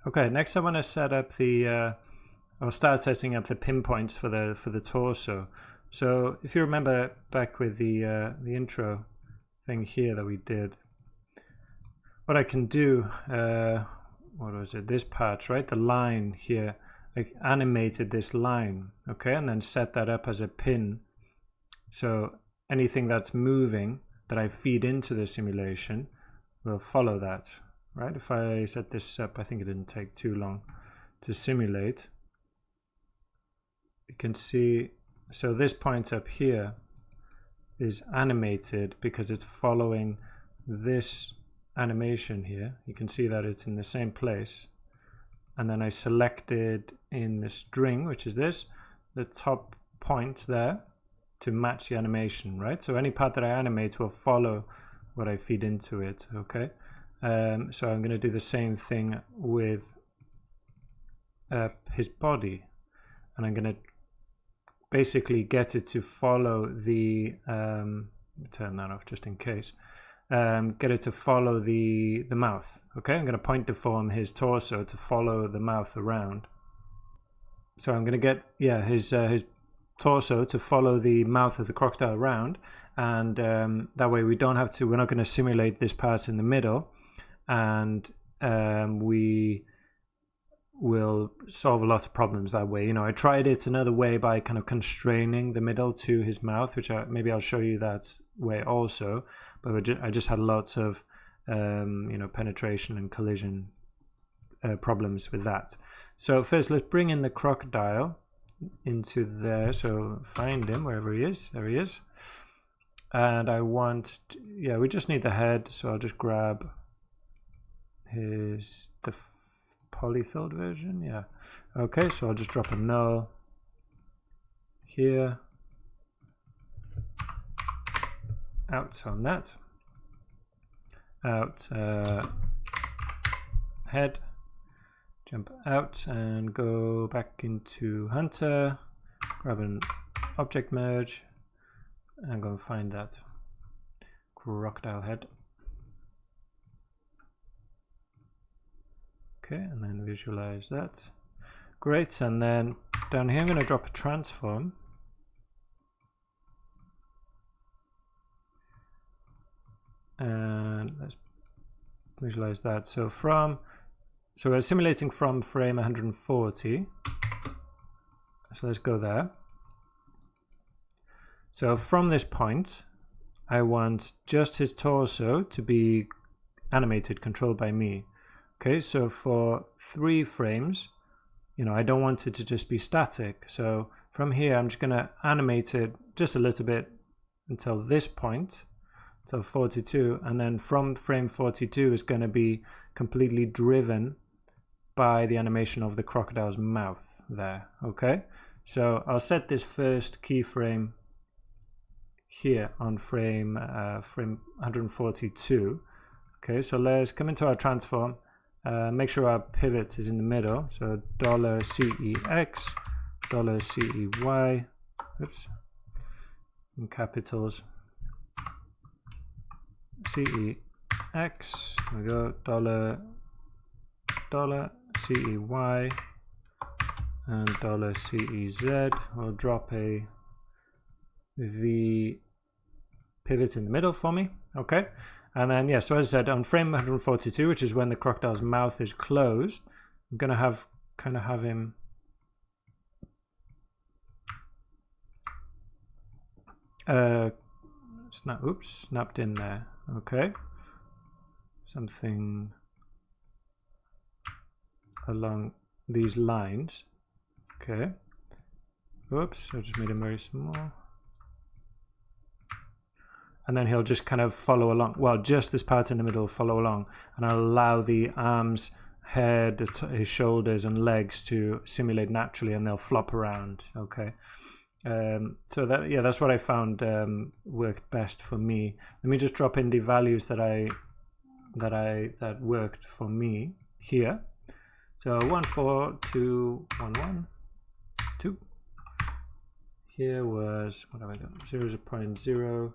Okay, next I want to set up the I'll start setting up the pinpoints for the torso. So if you remember back with the intro thing here that we did, what I can do, what was it? This part, right? The line here, I animated this line, okay, and then set that up as a pin. So anything that's moving that I feed into the simulation will follow that, right? If I set this up, I think it didn't take too long to simulate. You can see, so this point up here is animated because it's following this animation here. You can see that it's in the same place. And then I selected in the string, which is this, the top point there to match the animation, right? So any part that I animate will follow what I feed into it, okay? So I'm going to do the same thing with his body, and I'm going to basically get it to follow the turn that off just in case. Get it to follow the mouth, okay? I'm going to point deform his torso to follow the mouth around. So I'm going to get his torso to follow the mouth of the crocodile around, and that way we don't have to, we're not going to simulate this part in the middle, and we will solve a lot of problems that way. You know, I tried it another way by kind of constraining the middle to his mouth, which maybe I'll show you that way also, but I just had lots of you know, penetration and collision problems with that. So first let's bring in the crocodile into there. So find him wherever he is. There he is. And I want we just need the head, so I'll just grab the polyfilled version. Okay, so I'll just drop a null here, out on that, out head, jump out and go back into Hunter, grab an object merge and go and find that crocodile head. Okay, and then visualize that. Great, and then down here I'm going to drop a transform. And let's visualize that. So we're simulating from frame 140. So let's go there. So from this point, I want just his torso to be animated, controlled by me. Okay, so for 3 frames, you know, I don't want it to just be static. So from here, I'm just going to animate it just a little bit until this point, until 42. And then from frame 42 is going to be completely driven by the animation of the crocodile's mouth there. Okay, so I'll set this first keyframe here on frame 142. Okay, so let's come into our transform. Make sure our pivot is in the middle. So $CEX, $CEY, oops, in capitals. CEX, there we go, $CEY and $CEZ. We'll drop the pivot in the middle for me. Okay, and then so as I said, on frame 142, which is when the crocodile's mouth is closed, I'm gonna have him snapped in there. Okay, something along these lines. Okay, oops, I just made him very small. And then he'll just kind of follow along. Well, just this part in the middle will follow along, and I'll allow the arms, head, his shoulders and legs to simulate naturally, and they'll flop around. Okay, so that's what I found worked best for me. Let me just drop in the values that worked for me here. So 14211 here was, what have I done? 0.0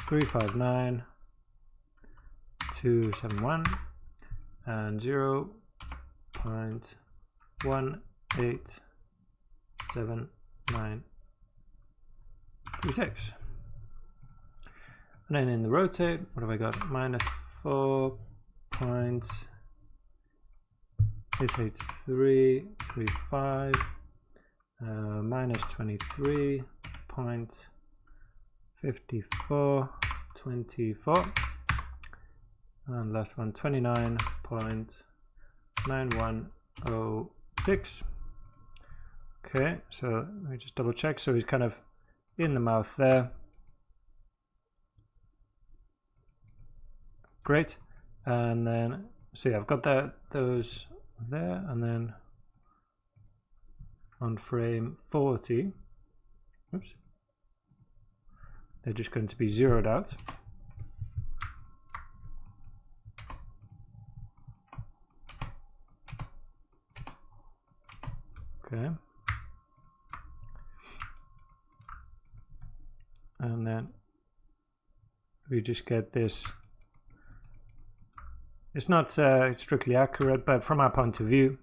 359 271 and 0 0.187936. And then in the rotate, what have I got? Minus 4.88335 minus 23.5424, and last one 29.9106. Okay, so let me just double check. So he's kind of in the mouth there. Great. And then see, I've got those there, and then on frame 40, oops, they're just going to be zeroed out. Okay. And then we just get this. It's not strictly accurate, but from our point of view,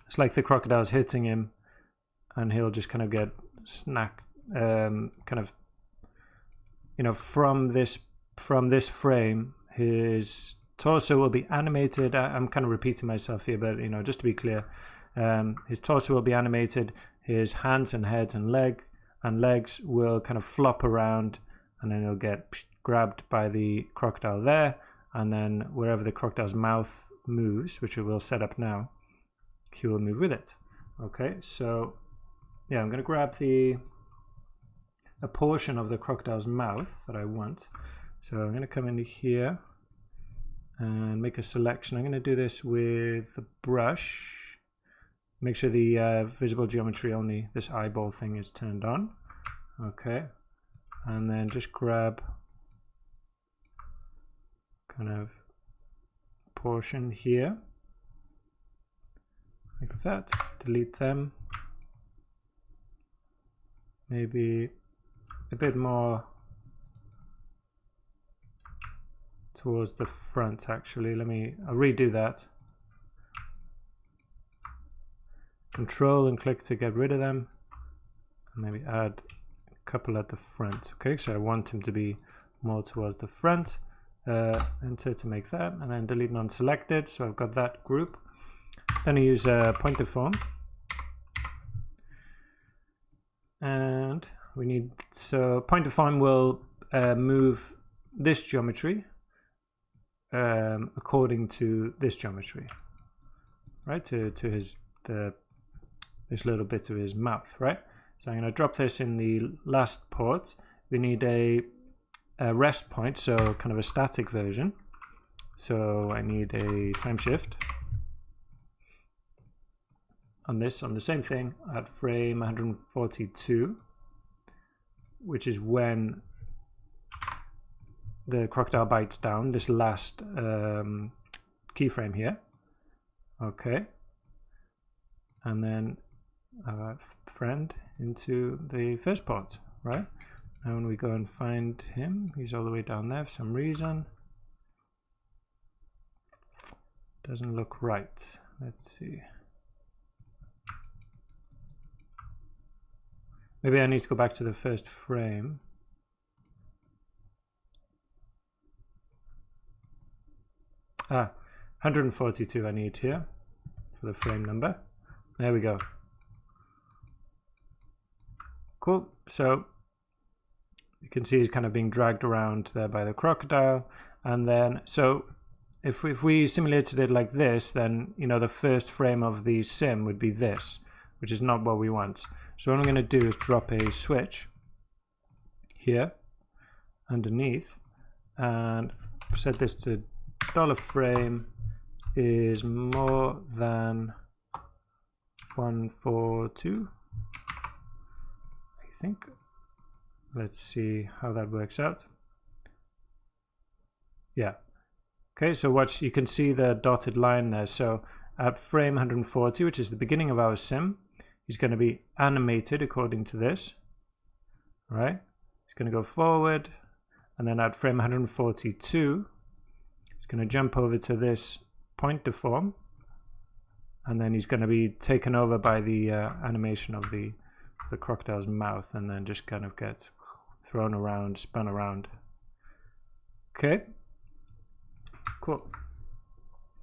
it's like the crocodile's hitting him, and he'll just kind of get snapped, kind of, you know, from this frame, his torso will be animated. I'm kind of repeating myself here, but you know, just to be clear, his torso will be animated. His hands and heads and legs will kind of flop around, and then he'll get grabbed by the crocodile there, and then wherever the crocodile's mouth moves, which we will set up now, he will move with it. Okay, so yeah, I'm going to grab a portion of the crocodile's mouth that I want. So I'm going to come into here and make a selection. I'm going to do this with the brush. Make sure the visible geometry only, this eyeball thing, is turned on. Okay, and then just grab kind of portion here, like that. Delete them. Maybe a bit more towards the front, actually. I'll redo that. Control and click to get rid of them, and maybe add a couple at the front. Okay, so I want him to be more towards the front. Enter to make that, and then delete non-selected. So I've got that group. Then I use a pointer form, and we need, so pointer form will move this geometry according to this geometry, right? To this little bit of his mouth, right? So I'm going to drop this in the last port. We need a rest point, so kind of a static version. So I need a time shift on this, on the same thing at frame 142, which is when the crocodile bites down, this last keyframe here. Okay, and then friend into the first port, right? And when we go and find him, he's all the way down there for some reason. Doesn't look right. Let's see. Maybe I need to go back to the first frame. Ah, 142 I need here for the frame number. There we go. Cool. So you can see he's kind of being dragged around there by the crocodile. And then, so if we simulated it like this, then, you know, the first frame of the sim would be this, which is not what we want. So what I'm going to do is drop a switch here underneath and set this to $frame is more than 142, I think. Let's see how that works out. Yeah. Okay, so what you can see the dotted line there. So at frame 140, which is the beginning of our sim, he's going to be animated according to this. All right? He's going to go forward, and then at frame 142, he's going to jump over to this pointer form. and then he's going to be taken over by the animation of the crocodile's mouth, and then just kind of get thrown around, spun around. Okay, cool.